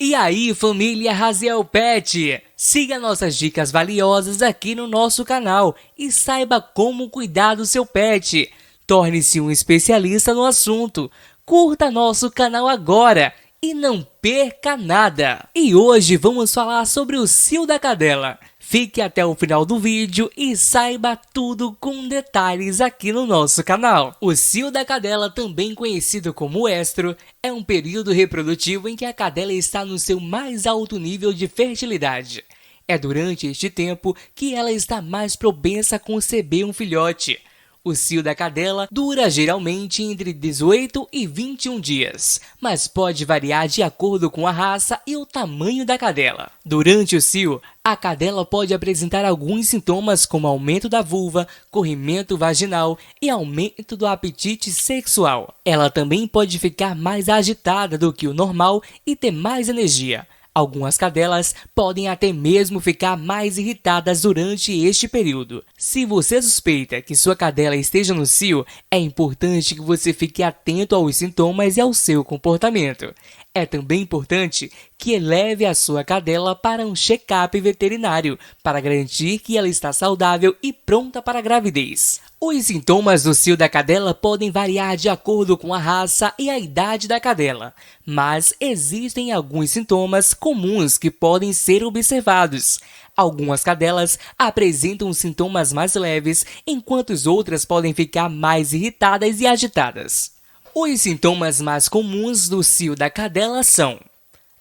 E aí, família Raziel Pet! Siga nossas dicas valiosas aqui no nosso canal e saiba como cuidar do seu pet. Torne-se um especialista no assunto. Curta nosso canal agora e não perca nada! E hoje vamos falar sobre o cio da cadela. Fique até o final do vídeo e saiba tudo com detalhes aqui no nosso canal. O cio da cadela, também conhecido como estro, é um período reprodutivo em que a cadela está no seu mais alto nível de fertilidade. É durante este tempo que ela está mais propensa a conceber um filhote. O cio da cadela dura geralmente entre 18 e 21 dias, mas pode variar de acordo com a raça e o tamanho da cadela. Durante o cio, a cadela pode apresentar alguns sintomas como aumento da vulva, corrimento vaginal e aumento do apetite sexual. Ela também pode ficar mais agitada do que o normal e ter mais energia. Algumas cadelas podem até mesmo ficar mais irritadas durante este período. Se você suspeita que sua cadela esteja no cio, é importante que você fique atento aos sintomas e ao seu comportamento. É também importante que leve a sua cadela para um check-up veterinário para garantir que ela está saudável e pronta para a gravidez. Os sintomas do cio da cadela podem variar de acordo com a raça e a idade da cadela, mas existem alguns sintomas comuns que podem ser observados. Algumas cadelas apresentam sintomas mais leves, enquanto outras podem ficar mais irritadas e agitadas. Os sintomas mais comuns do cio da cadela são: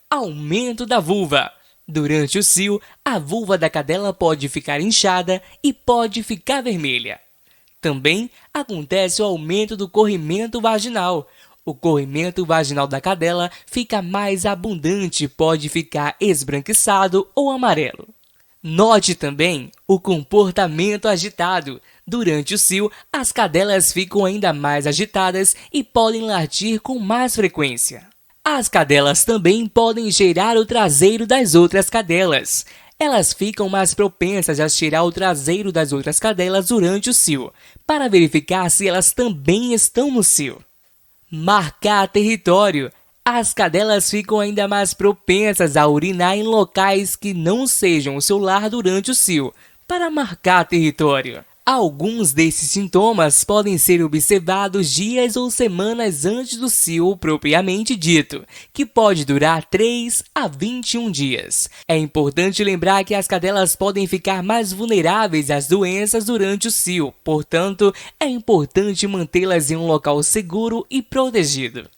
aumento da vulva. Durante o cio, a vulva da cadela pode ficar inchada e pode ficar vermelha. Também acontece o aumento do corrimento vaginal. O corrimento vaginal da cadela fica mais abundante e pode ficar esbranquiçado ou amarelo. Note também o comportamento agitado. Durante o cio, as cadelas ficam ainda mais agitadas e podem latir com mais frequência. As cadelas também podem cheirar o traseiro das outras cadelas. Elas ficam mais propensas a cheirar o traseiro das outras cadelas durante o cio, para verificar se elas também estão no cio. Marcar território. As cadelas ficam ainda mais propensas a urinar em locais que não sejam o seu lar durante o cio, para marcar território. Alguns desses sintomas podem ser observados dias ou semanas antes do cio propriamente dito, que pode durar 3 a 21 dias. É importante lembrar que as cadelas podem ficar mais vulneráveis às doenças durante o cio, portanto, é importante mantê-las em um local seguro e protegido.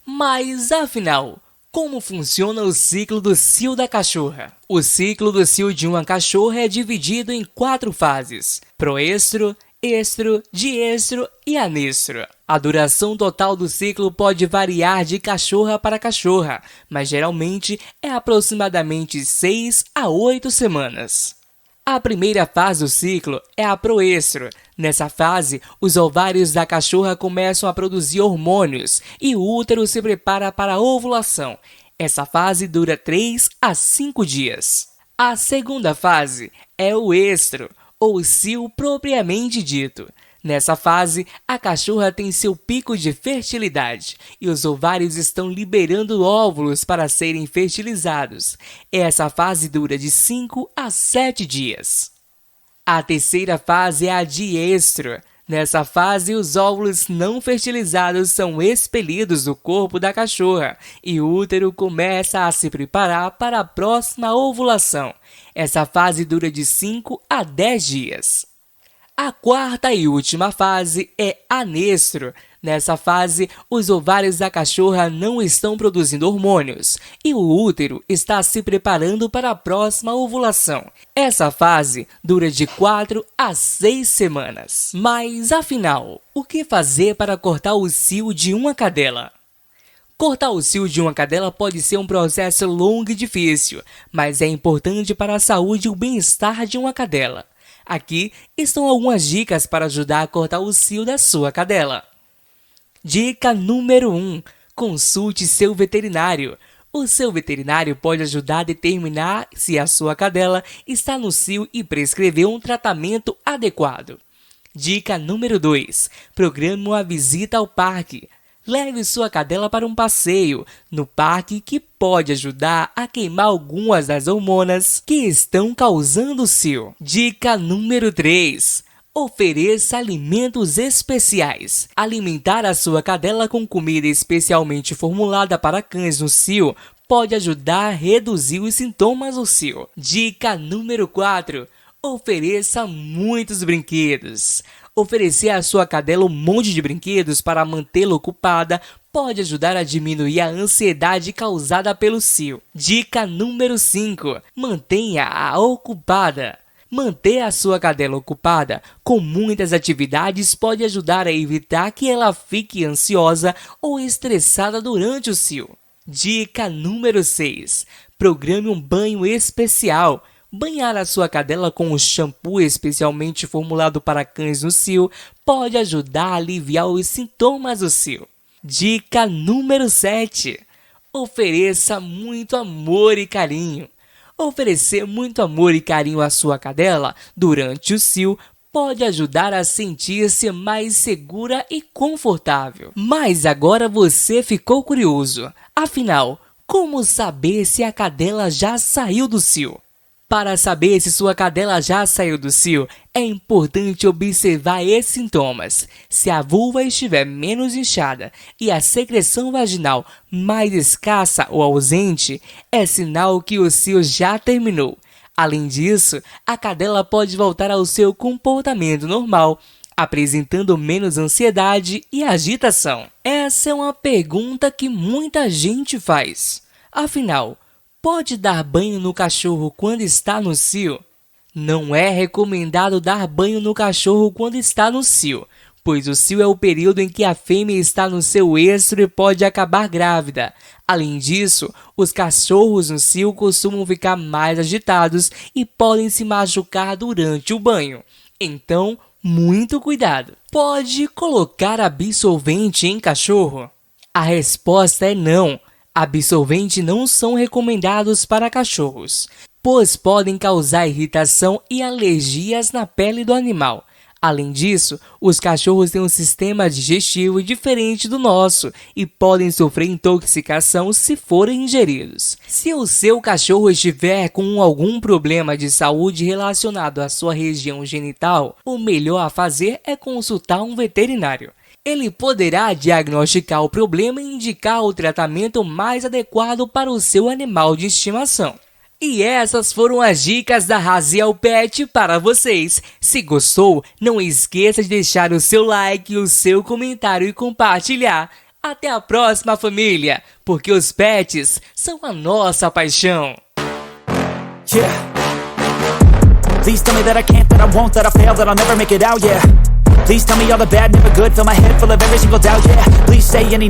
Mas, afinal, como funciona o ciclo do cio da cachorra? O ciclo do cio de uma cachorra é dividido em 4 fases: proestro, estro, diestro e anestro. A duração total do ciclo pode variar de cachorra para cachorra, mas geralmente é aproximadamente 6 a 8 semanas. A primeira fase do ciclo é a proestro. Nessa fase, os ovários da cachorra começam a produzir hormônios e o útero se prepara para a ovulação. Essa fase dura 3 a 5 dias. A segunda fase é o estro, ou cio propriamente dito. Nessa fase, a cachorra tem seu pico de fertilidade e os ovários estão liberando óvulos para serem fertilizados. Essa fase dura de 5 a 7 dias. A terceira fase é a diestro. Nessa fase, os óvulos não fertilizados são expelidos do corpo da cachorra e o útero começa a se preparar para a próxima ovulação. Essa fase dura de 5 a 10 dias. A quarta e última fase é anestro. Nessa fase, os ovários da cachorra não estão produzindo hormônios e o útero está se preparando para a próxima ovulação. Essa fase dura de 4 a 6 semanas. Mas, afinal, o que fazer para cortar o cio de uma cadela? Cortar o cio de uma cadela pode ser um processo longo e difícil, mas é importante para a saúde e o bem-estar de uma cadela. Aqui estão algumas dicas para ajudar a cortar o cio da sua cadela. Dica número 1. Consulte seu veterinário. O seu veterinário pode ajudar a determinar se a sua cadela está no cio e prescrever um tratamento adequado. Dica número 2. Programe uma visita ao parque. Leve sua cadela para um passeio no parque que pode ajudar a queimar algumas das hormonas que estão causando cio. Dica número 3. Ofereça alimentos especiais. Alimentar a sua cadela com comida especialmente formulada para cães no cio pode ajudar a reduzir os sintomas do cio. Dica número 4. Ofereça muitos brinquedos. Oferecer à sua cadela um monte de brinquedos para mantê-la ocupada pode ajudar a diminuir a ansiedade causada pelo cio. Dica número 5. Mantenha-a ocupada. Manter a sua cadela ocupada com muitas atividades pode ajudar a evitar que ela fique ansiosa ou estressada durante o cio. Dica número 6. Programe um banho especial. Banhar a sua cadela com um shampoo especialmente formulado para cães no cio pode ajudar a aliviar os sintomas do cio. Dica número 7. Ofereça muito amor e carinho. Oferecer muito amor e carinho à sua cadela durante o cio pode ajudar a sentir-se mais segura e confortável. Mas agora você ficou curioso. Afinal, como saber se a cadela já saiu do cio? Para saber se sua cadela já saiu do cio, é importante observar esses sintomas. Se a vulva estiver menos inchada e a secreção vaginal mais escassa ou ausente, é sinal que o cio já terminou. Além disso, a cadela pode voltar ao seu comportamento normal, apresentando menos ansiedade e agitação. Essa é uma pergunta que muita gente faz. Afinal, pode dar banho no cachorro quando está no cio? Não é recomendado dar banho no cachorro quando está no cio, pois o cio é o período em que a fêmea está no seu estro e pode acabar grávida. Além disso, os cachorros no cio costumam ficar mais agitados e podem se machucar durante o banho. Então, muito cuidado. Pode colocar absorvente em cachorro? A resposta é não. Absorventes não são recomendados para cachorros, pois podem causar irritação e alergias na pele do animal. Além disso, os cachorros têm um sistema digestivo diferente do nosso e podem sofrer intoxicação se forem ingeridos. Se o seu cachorro estiver com algum problema de saúde relacionado à sua região genital, o melhor a fazer é consultar um veterinário. Ele poderá diagnosticar o problema e indicar o tratamento mais adequado para o seu animal de estimação. E essas foram as dicas da Raziel Pet para vocês. Se gostou, não esqueça de deixar o seu like, o seu comentário e compartilhar. Até a próxima, família, porque os pets são a nossa paixão. Yeah. Please tell me that I can't, that I won't, that I fail, that I'll never make it out, yeah. Please tell me all the bad, never good, fill my head full of every single doubt, yeah. Please say any